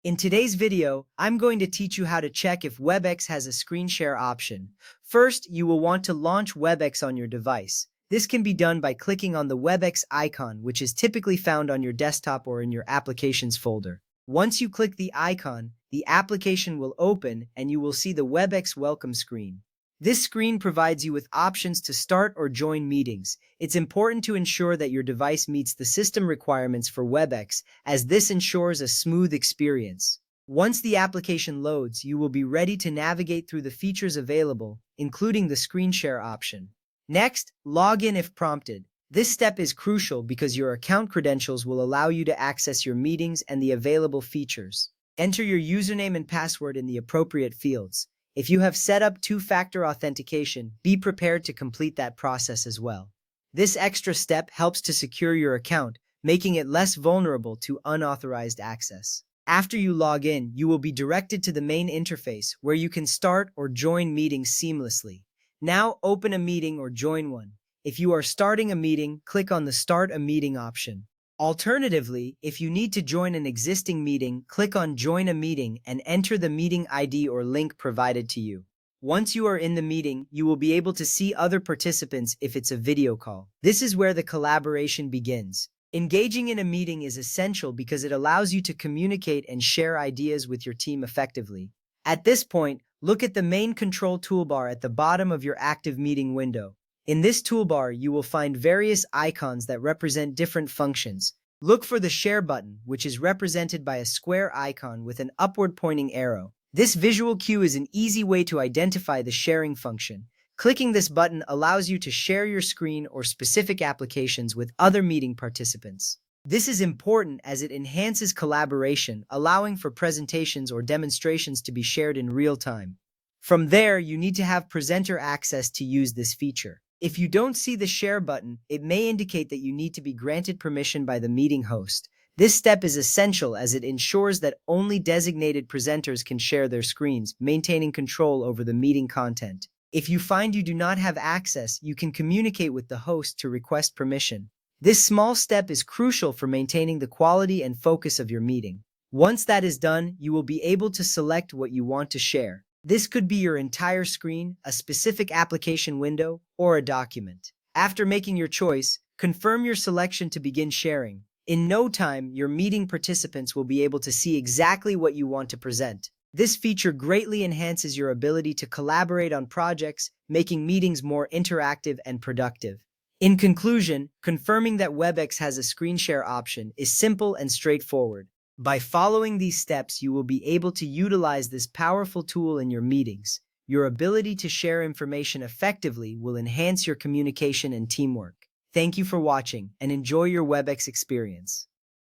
In today's video, I'm going to teach you how to check if Webex has a screen share option. First, you will want to launch Webex on your device. This can be done by clicking on the Webex icon, which is typically found on your desktop or in your Applications folder. Once you click the icon, the application will open and you will see the Webex welcome screen. This screen provides you with options to start or join meetings. It's important to ensure that your device meets the system requirements for Webex, as this ensures a smooth experience. Once the application loads, you will be ready to navigate through the features available, including the screen share option. Next, log in if prompted. This step is crucial because your account credentials will allow you to access your meetings and the available features. Enter your username and password in the appropriate fields. If you have set up two-factor authentication, be prepared to complete that process as well. This extra step helps to secure your account, making it less vulnerable to unauthorized access. After you log in, you will be directed to the main interface where you can start or join meetings seamlessly. Now open a meeting or join one. If you are starting a meeting, click on the Start a Meeting option. Alternatively, if you need to join an existing meeting, click on Join a Meeting and enter the meeting ID or link provided to you. Once you are in the meeting, you will be able to see other participants if it's a video call. This is where the collaboration begins. Engaging in a meeting is essential because it allows you to communicate and share ideas with your team effectively. At this point, look at the main control toolbar at the bottom of your active meeting window. In this toolbar, you will find various icons that represent different functions. Look for the Share button, which is represented by a square icon with an upward-pointing arrow. This visual cue is an easy way to identify the sharing function. Clicking this button allows you to share your screen or specific applications with other meeting participants. This is important as it enhances collaboration, allowing for presentations or demonstrations to be shared in real time. From there, you need to have presenter access to use this feature. If you don't see the Share button, it may indicate that you need to be granted permission by the meeting host. This step is essential as it ensures that only designated presenters can share their screens, maintaining control over the meeting content. If you find you do not have access, you can communicate with the host to request permission. This small step is crucial for maintaining the quality and focus of your meeting. Once that is done, you will be able to select what you want to share. This could be your entire screen, a specific application window, or a document. After making your choice, confirm your selection to begin sharing. In no time, your meeting participants will be able to see exactly what you want to present. This feature greatly enhances your ability to collaborate on projects, making meetings more interactive and productive. In conclusion, confirming that Webex has a screen share option is simple and straightforward. By following these steps, you will be able to utilize this powerful tool in your meetings. Your ability to share information effectively will enhance your communication and teamwork. Thank you for watching and enjoy your Webex experience.